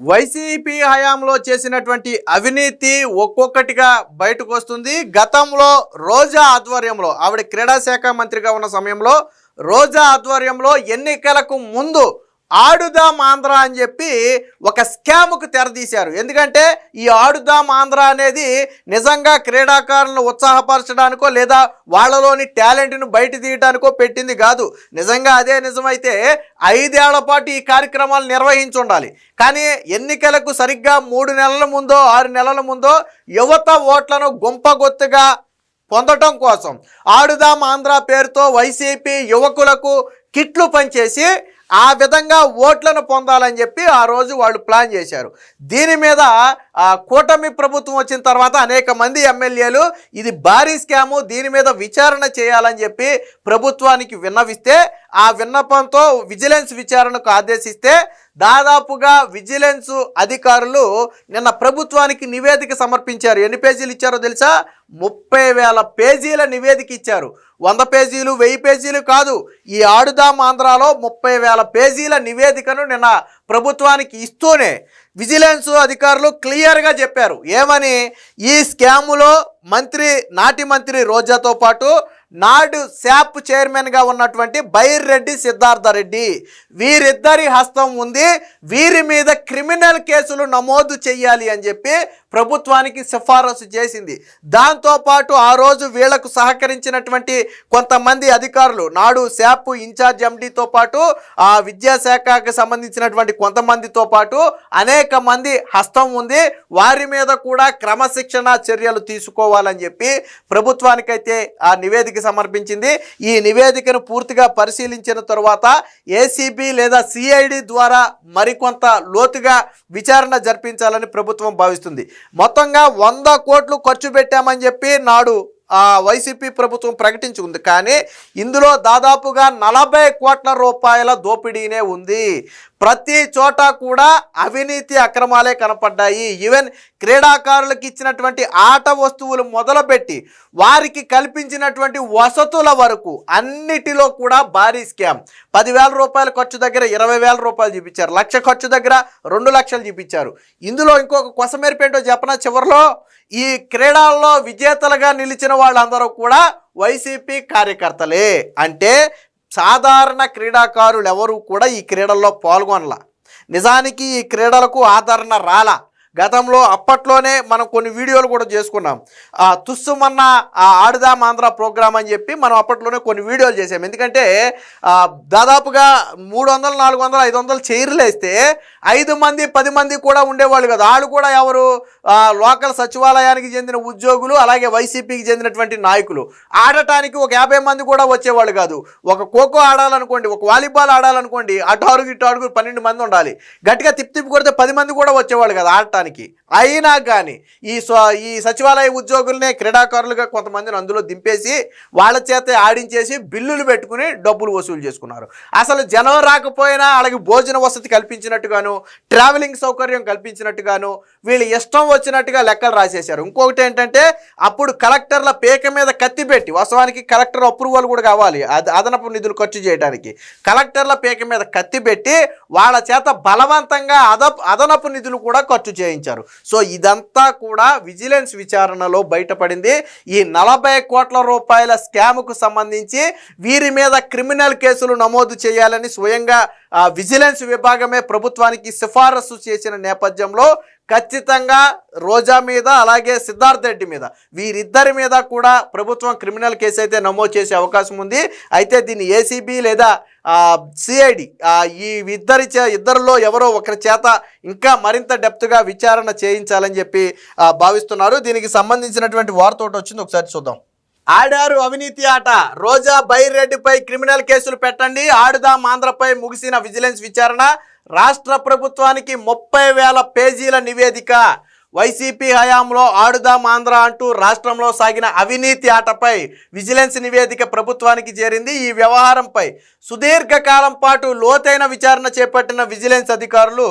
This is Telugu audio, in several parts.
వైసీపీ హయాంలో చేసినటువంటి అవినీతి ఒక్కొక్కటిగా బయటకు వస్తుంది. గతంలో రోజా ఆధ్వర్యంలో ఆవిడ క్రీడా శాఖ మంత్రిగా ఉన్న సమయంలో రోజా ఆధ్వర్యంలో ఎన్నికలకు ముందు ఆడుదాం ఆంధ్ర అని చెప్పి ఒక స్కామ్కు తెరదీశారు. ఎందుకంటే ఈ ఆడుదాం ఆంధ్ర అనేది నిజంగా క్రీడాకారులను ఉత్సాహపరచడానికో లేదా వాళ్ళలోని టాలెంట్ను బయట తీయడానికో పెట్టింది కాదు. నిజంగా అదే నిజమైతే 5 ఏళ్ల పాటు ఈ కార్యక్రమాలు నిర్వహించి ఉండాలి. కానీ ఎన్నికలకు సరిగ్గా 3 నెలల ముందో 6 నెలల ముందో యువత ఓట్లను గుంపగొత్తుగా పొందటం కోసం ఆడుదాం ఆంధ్ర పేరుతో వైసీపీ యువకులకు కిట్లు పంచేసి ఆ విధంగా ఓట్లను పొందాలని చెప్పి ఆ రోజు వాళ్ళు ప్లాన్ చేశారు. దీని మీద కూటమి ప్రభుత్వం వచ్చిన తర్వాత అనేక మంది ఎమ్మెల్యేలు ఇది భారీ స్కాము, దీని మీద విచారణ చేయాలని చెప్పి ప్రభుత్వానికి విన్నవిస్తే ఆ విన్నపంతో విజిలెన్స్ విచారణకు ఆదేశిస్తే దాదాపుగా విజిలెన్స్ అధికారులు నిన్న ప్రభుత్వానికి నివేదిక సమర్పించారు. ఎన్ని పేజీలు ఇచ్చారో తెలుసా? 30,000 పేజీల నివేదిక ఇచ్చారు. 100 పేజీలు 1000 పేజీలు కాదు. ఈ ఆడుదాం ఆంధ్రాలో 30,000 పేజీల నివేదికను నిన్న ప్రభుత్వానికి ఇస్తూనే విజిలెన్స్ అధికారులు క్లియర్గా చెప్పారు. ఏమని? ఈ స్కాములో నాటి మంత్రి రోజాతో పాటు నాడు శాప్ చైర్మన్గా ఉన్నటువంటి బైర్రెడ్డి సిద్ధార్థరెడ్డి వీరిద్దరి హస్తం ఉంది. వీరి మీద క్రిమినల్ కేసులు నమోదు చేయాలి అని చెప్పి ప్రభుత్వానికి సిఫారసు చేసింది. దాంతోపాటు ఆ రోజు వీళ్లకు సహకరించినటువంటి కొంతమంది అధికారులు, నాడు శాప్ ఇన్ఛార్జ్ ఎండీతో పాటు ఆ విద్యాశాఖకు సంబంధించినటువంటి కొంతమందితో పాటు అనేక మంది హస్తం ఉంది. వారి మీద కూడా క్రమశిక్షణ చర్యలు తీసుకోవాలని చెప్పి ప్రభుత్వానికైతే ఆ నివేదిక సమర్పించింది. ఈ నివేదికను పూర్తిగా పరిశీలించిన తరువాత ఏసీబీ లేదా సిఐడి ద్వారా మరికొంత లోతుగా విచారణ జరిపించాలని ప్రభుత్వం భావిస్తుంది. మొత్తంగా 100 కోట్లు ఖర్చు పెట్టామని చెప్పి నాడు వైసీపీ ప్రభుత్వం ప్రకటించుకుంది. కానీ ఇందులో దాదాపుగా 40 కోట్ల రూపాయల దోపిడీనే ఉంది. ప్రతి చోట కూడా అవినీతి అక్రమాలే కనపడ్డాయి. ఈవెన్ క్రీడాకారులకు ఇచ్చినటువంటి ఆట వస్తువులు మొదలుపెట్టి వారికి కల్పించినటువంటి వసతుల వరకు అన్నిటిలో కూడా భారీ స్కామ్. 10,000 రూపాయల ఖర్చు దగ్గర 20,000 రూపాయలు చూపించారు. 1,00,000 ఖర్చు దగ్గర 2 లక్షలు చూపించారు. ఇందులో ఇంకొక కొసమెరిపేంటో చెప్పనా? చివరిలో ఈ క్రీడల్లో విజేతలుగా నిలిచిన వాళ్ళందరూ కూడా వైసీపీ కార్యకర్తలే. అంటే సాధారణ క్రీడాకారులు ఎవరు కూడా ఈ క్రీడల్లో పాల్గొనలా. నిజానికి ఈ క్రీడలకు ఆదరణ రాలా. గతంలో అప్పట్లోనే మనం కొన్ని వీడియోలు కూడా చేసుకున్నాం. తుస్సుమన్న ఆడుదాం ఆంధ్ర ప్రోగ్రామ్ అని చెప్పి మనం అప్పట్లోనే కొన్ని వీడియోలు చేసాం. ఎందుకంటే దాదాపుగా 300, 400, 500 చైర్లు వేస్తే 5 మంది 10 మంది కూడా ఉండేవాళ్ళు కదా. వాళ్ళు కూడా ఎవరు? లోకల్ సచివాలయానికి చెందిన ఉద్యోగులు, అలాగే వైసీపీకి చెందినటువంటి నాయకులు. ఆడటానికి ఒక 50 మంది కూడా వచ్చేవాళ్ళు కాదు. ఒక ఖోఖో ఆడాలనుకోండి, ఒక వాలీబాల్ ఆడాలనుకోండి, అటు అడుగు ఇటు అడుగు 12 మంది ఉండాలి. గట్టిగా తిప్పి కొడితే 10 మంది కూడా వచ్చేవాళ్ళు కదా ఆడటానికి. అయినా కానీ ఈ సచివాలయ ఉద్యోగులనే క్రీడాకారులుగా కొంతమందిని అందులో దింపేసి వాళ్ళ చేత ఆడించేసి బిల్లులు పెట్టుకుని డబ్బులు వసూలు చేసుకున్నారు. అసలు జనం రాకపోయినా అలాగే భోజన వసతి కల్పించినట్టుగాను, ట్రావెలింగ్ సౌకర్యం కల్పించినట్టుగాను వీళ్ళు ఇష్టం వచ్చినట్టుగా లెక్కలు రాసేశారు. ఇంకొకటి ఏంటంటే అప్పుడు కలెక్టర్ల పేక మీద కత్తి పెట్టి, వాస్తవానికి కలెక్టర్ అప్రూవల్ కూడా కావాలి అదనపు నిధులు ఖర్చు చేయడానికి, కలెక్టర్ల పేక మీద కత్తి పెట్టి వాళ్ళ చేత బలవంతంగా అదనపు నిధులు కూడా ఖర్చు చేయించారు. సో ఇదంతా కూడా విజిలెన్స్ విచారణలో బయటపడింది. ఈ 40 కోట్ల రూపాయల స్కామ్కు సంబంధించి వీరి మీద క్రిమినల్ కేసులు నమోదు చేయాలని స్వయంగా విజిలెన్స్ విభాగమే ప్రభుత్వానికి సిఫారసు చేసిన నేపథ్యంలో ఖచ్చితంగా రోజా మీద అలాగే సిద్ధార్థ్ రెడ్డి మీద వీరిద్దరి మీద కూడా ప్రభుత్వం క్రిమినల్ కేసు అయితే నమోదు చేసే అవకాశం ఉంది. అయితే దీన్ని ఏసీబీ లేదా సిఐడి ఈ ఇద్దరిలో ఎవరో ఒకరి చేత ఇంకా మరింత డెప్త్గా విచారణ చేయించాలని చెప్పి భావిస్తున్నారు. దీనికి సంబంధించినటువంటి వార్త ఒకటి వచ్చింది, ఒకసారి చూద్దాం. ఆడారు అవినీతి ఆట, రోజా బైర్రెడ్డిపై క్రిమినల్ కేసులు పెట్టండి. ఆడుదాం ఆంధ్రపై ముగిసిన విజిలెన్స్ విచారణ. రాష్ట్ర ప్రభుత్వానికి 30,000 పేజీల నివేదిక. వైసీపీ హయాంలో ఆడుదాం ఆంధ్ర అంటూ రాష్ట్రంలో సాగిన అవినీతి ఆటపై విజిలెన్స్ నివేదిక ప్రభుత్వానికి చేరింది. ఈ వ్యవహారంపై సుదీర్ఘకాలం పాటు లోతైన విచారణ చేపట్టిన విజిలెన్స్ అధికారులు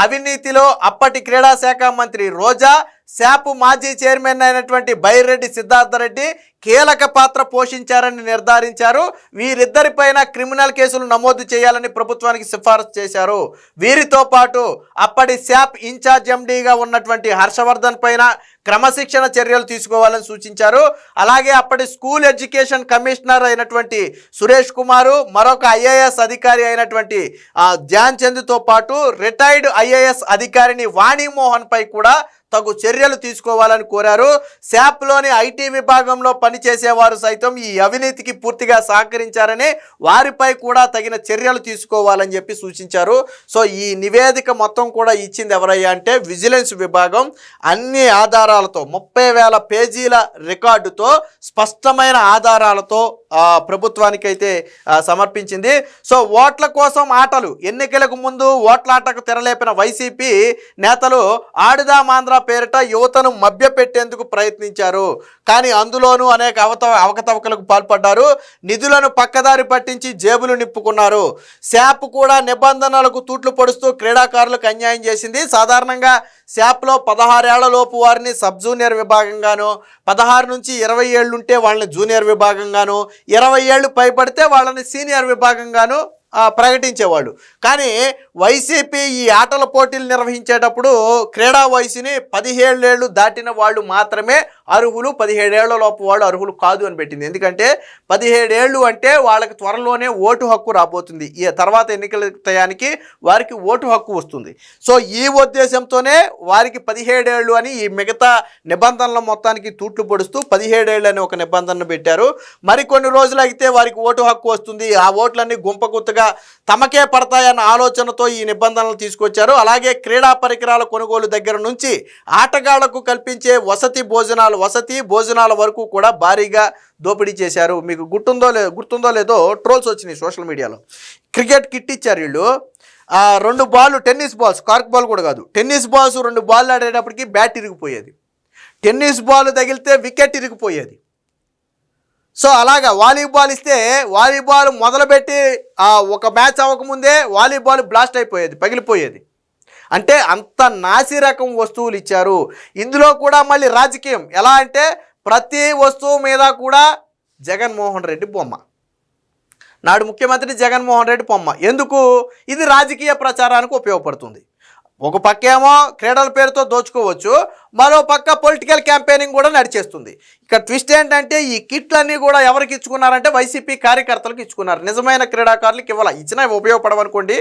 అవినీతిలో అప్పటి క్రీడా శాఖ మంత్రి రోజా, శాప్ మాజీ చైర్మన్ అయినటువంటి బైరెడ్డి సిద్ధార్థరెడ్డి కీలక పాత్ర పోషించారని నిర్ధారించారు. వీరిద్దరిపైన క్రిమినల్ కేసులు నమోదు చేయాలని ప్రభుత్వానికి సిఫారసు చేశారు. వీరితో పాటు అప్పటి శాప్ ఇన్ఛార్జ్ ఎండీగా ఉన్నటువంటి హర్షవర్ధన్ పైన క్రమశిక్షణ చర్యలు తీసుకోవాలని సూచించారు. అలాగే అప్పటి స్కూల్ ఎడ్యుకేషన్ కమిషనర్ అయినటువంటి సురేష్ కుమారు, మరొక ఐఏఎస్ అధికారి అయినటువంటి ధ్యాన్ చంద్తో పాటు రిటైర్డ్ ఐఏఎస్ అధికారిని వాణిమోహన్ పై కూడా తగు చర్యలు తీసుకోవాలని కోరారు. శాప్లోని ఐటీ విభాగంలో పనిచేసేవారు సైతం ఈ అవినీతికి పూర్తిగా సహకరించారని, వారిపై కూడా తగిన చర్యలు తీసుకోవాలని చెప్పి సూచించారు. సో ఈ నివేదిక మొత్తం కూడా ఇచ్చింది ఎవరయ్యా అంటే విజిలెన్స్ విభాగం. అన్ని ఆధారాలతో 30,000 పేజీల రికార్డుతో స్పష్టమైన ఆధారాలతో ప్రభుత్వానికైతే సమర్పించింది. సో ఓట్ల కోసం ఆటలు, ఎన్నికలకు ముందు ఓట్లాటకు తెరలేపిన వైసీపీ నేతలు ఆడుదామాంధ్ర పేరిట యువతను మభ్యపెట్టేందుకు ప్రయత్నించారు. కానీ అందులోనూ అనేక అవకతవకలకు పాల్పడ్డారు. నిధులను పక్కదారి పట్టించి జేబులు నింపుకున్నారు. శాప్ కూడా నిబంధనలకు తూట్లు పొడుస్తూ క్రీడాకారులకు అన్యాయం చేసింది. సాధారణంగా శాప్లో 16 ఏళ్ల లోపు వారిని సబ్ జూనియర్ విభాగంగాను, 16 నుంచి 20 ఏళ్ళు ఉంటే వాళ్ళని జూనియర్ విభాగంగాను, 20 ఏళ్ళు పైబడితే వాళ్ళని సీనియర్ విభాగంగాను ప్రకటించేవాళ్ళు. కానీ వైసీపీ ఈ ఆటల పోటీలు నిర్వహించేటప్పుడు క్రీడా వయసుని 17 ఏళ్ళు దాటిన వాళ్ళు మాత్రమే అర్హులు, 17 ఏళ్ల లోపు వాళ్ళు అర్హులు కాదు అని పెట్టింది. ఎందుకంటే 17 ఏళ్ళు అంటే వాళ్ళకి త్వరలోనే ఓటు హక్కు రాబోతుంది. ఈ తర్వాత ఎన్నికల టయానికి వారికి ఓటు హక్కు వస్తుంది. సో ఈ ఉద్దేశంతోనే వారికి 17 ఏళ్ళు అని ఈ మిగతా నిబంధనల మొత్తానికి తూట్లు పొడుస్తూ 17 ఏళ్ళు అని ఒక నిబంధనను పెట్టారు. మరికొన్ని రోజులు అయితే వారికి ఓటు హక్కు వస్తుంది. ఆ ఓట్లన్నీ గుంపగుత్తగా తమకే పడతాయన్న ఆలోచనతో ఈ నిబంధనలు తీసుకొచ్చారు. అలాగే క్రీడా పరికరాల కొనుగోలు దగ్గర నుంచి ఆటగాళ్లకు కల్పించే వసతి భోజనాల వరకు కూడా భారీగా దోపిడీ చేశారు. మీకు గుర్తుందో లేదో ట్రోల్స్ వచ్చినాయి సోషల్ మీడియాలో. క్రికెట్ కిట్ ఇచ్చారు వీళ్ళు. 2 ball tennis balls, cork ball కూడా కాదు, టెన్నిస్ బాల్స్ 2 బాల్ ఆడేటప్పటికి బ్యాట్ ఇరిగిపోయేది. టెన్నిస్ బాల్ తగిలితే వికెట్ ఇరిగిపోయేది. సో అలాగా వాలీబాల్ ఇస్తే వాలీబాల్ మొదలుపెట్టి ఒక మ్యాచ్ అవ్వకముందే వాలీబాల్ బ్లాస్ట్ అయిపోయేది, పగిలిపోయేది. అంటే అంత నాసి రకం వస్తువులు ఇచ్చారు. ఇందులో కూడా మళ్ళీ రాజకీయం ఎలా అంటే ప్రతి వస్తువు మీద కూడా జగన్మోహన్ రెడ్డి బొమ్మ, నాడు ముఖ్యమంత్రి జగన్మోహన్ రెడ్డి బొమ్మ. ఎందుకు? ఇది రాజకీయ ప్రచారానికి ఉపయోగపడుతుంది. ఒక పక్కేమో క్రీడల పేరుతో దోచుకోవచ్చు, మరో పక్క పొలిటికల్ క్యాంపెయినింగ్ కూడా నడిచేస్తుంది. ఇక్కడ ట్విస్ట్ ఏంటంటే ఈ కిట్లన్నీ కూడా ఎవరికి ఇచ్చుకున్నారంటే వైసీపీ కార్యకర్తలకు ఇచ్చుకున్నారు. నిజమైన క్రీడాకారులకు ఇవ్వాల, ఇచ్చినా ఉపయోగపడవనుకోండి.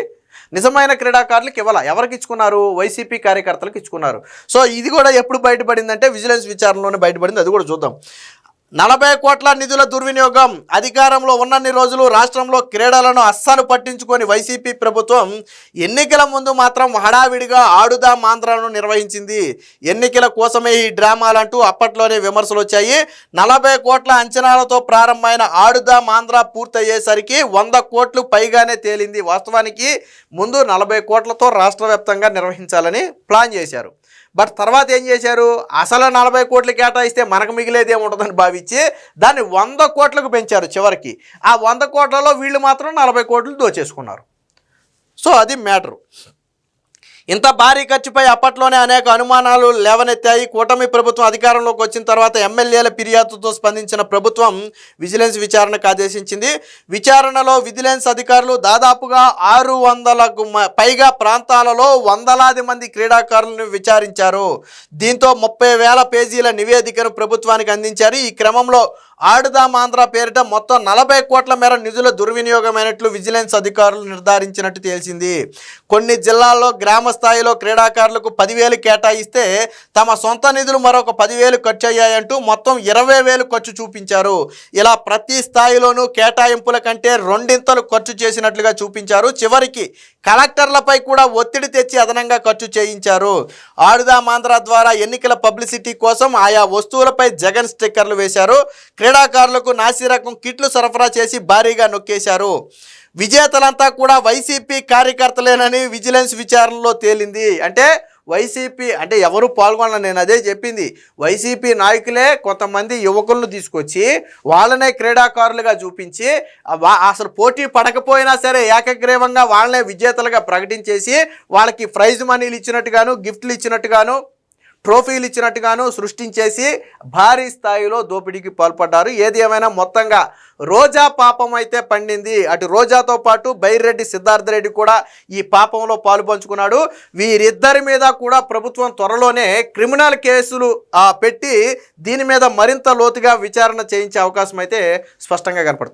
నిజమైన క్రీడాకారులకు ఇవ్వాల, ఎవరికి ఇచ్చుకున్నారు? వైసీపీ కార్యకర్తలకు ఇచ్చుకున్నారు. సో ఇది కూడా ఎప్పుడు బయటపడిందంటే విజిలెన్స్ విచారణలోనే బయటపడింది. అది కూడా చూద్దాం. 40 కోట్ల నిధుల దుర్వినియోగం. అధికారంలో ఉన్నన్ని రోజులు రాష్ట్రంలో క్రీడలను అస్సలు పట్టించుకొని వైసీపీ ప్రభుత్వం ఎన్నికల ముందు మాత్రం హడావిడిగా ఆడుదాం ఆంధ్రాను నిర్వహించింది. ఎన్నికల కోసమే ఈ డ్రామాలంటూ అప్పట్లోనే విమర్శలు వచ్చాయి. 40 కోట్ల అంచనాలతో ప్రారంభమైన ఆడుదాం ఆంధ్ర పూర్తయ్యేసరికి 100 కోట్లు పైగానే తేలింది. వాస్తవానికి ముందు 40 కోట్లతో రాష్ట్ర వ్యాప్తంగా నిర్వహించాలని ప్లాన్ చేశారు. బట్ తర్వాత ఏం చేశారు? అసలు 40 కోట్లు కేటాయిస్తే మనకు మిగిలేది ఏముంటుందని భావించి దాన్ని 100 కోట్లకు పెంచారు. చివరికి ఆ 100 కోట్లలో వీళ్ళు మాత్రం 40 కోట్లు దోచేసుకున్నారు. సో అది మ్యాటరు. ఇంత భారీ ఖర్చుపై అప్పట్లోనే అనేక అనుమానాలు లేవనెత్తాయి. కూటమి ప్రభుత్వం అధికారంలోకి వచ్చిన తర్వాత ఎమ్మెల్యేల ఫిర్యాదుతో స్పందించిన ప్రభుత్వం విజిలెన్స్ విచారణకు ఆదేశించింది. విచారణలో విజిలెన్స్ అధికారులు దాదాపుగా 600కు పైగా ప్రాంతాలలో వందలాది మంది క్రీడాకారులను విచారించారు. దీంతో 30,000 పేజీల నివేదికను ప్రభుత్వానికి అందించారు. ఈ క్రమంలో ఆడుదాం ఆంధ్ర పేరిట మొత్తం 40 కోట్ల మేర నిధుల దుర్వినియోగమైనట్లు విజిలెన్స్ అధికారులు నిర్ధారించినట్టు తేల్చింది. కొన్ని జిల్లాల్లో గ్రామ స్థాయిలో క్రీడాకారులకు 10,000 కేటాయిస్తే తమ సొంత నిధులు మరొక 10,000 ఖర్చు అయ్యాయంటూ మొత్తం 20,000 ఖర్చు చూపించారు. ఇలా ప్రతి స్థాయిలోనూ కేటాయింపుల కంటే 2 ఖర్చు చేసినట్లుగా చూపించారు. చివరికి కలెక్టర్లపై కూడా ఒత్తిడి తెచ్చి అదనంగా ఖర్చు చేయించారు. ఆడుదాం ఆంధ్ర ద్వారా ఎన్నికల పబ్లిసిటీ కోసం ఆయా వస్తువులపై జగన్ స్టిక్కర్లు వేశారు. క్రీడాకారులకు నాసిరకం కిట్లు సరఫరా చేసి భారీగా నొక్కేశారు. విజేతలంతా కూడా వైసీపీ కార్యకర్తలేనని విజిలెన్స్ విచారణలో తేలింది. అంటే వైసీపీ అంటే ఎవరు పాల్గొనలేదు, నేను అదే చెప్పింది. వైసీపీ నాయకులే కొంతమంది యువకులను తీసుకొచ్చి వాళ్ళనే క్రీడాకారులుగా చూపించి అసలు పోటీ పడకపోయినా సరే ఏకగ్రీవంగా వాళ్ళనే విజేతలుగా ప్రకటించేసి వాళ్ళకి ప్రైజ్ మనీలు ఇచ్చినట్టుగాను గిఫ్ట్లు ఇచ్చినట్టుగాను ట్రోఫీలు ఇచ్చినట్టుగాను సృష్టించేసి భారీ స్థాయిలో దోపిడీకి పాల్పడ్డారు. ఏది ఏమైనా మొత్తంగా రోజా పాపం అయితే పండింది. అటు రోజాతో పాటు బైరెడ్డి సిద్ధార్థ రెడ్డి కూడా ఈ పాపంలో పాలు పంచుకున్నాడు. వీరిద్దరి మీద కూడా ప్రభుత్వం త్వరలోనే క్రిమినల్ కేసులు పెట్టి దీని మీద మరింత లోతుగా విచారణ చేయించే అవకాశం అయితే స్పష్టంగా కనపడుతుంది.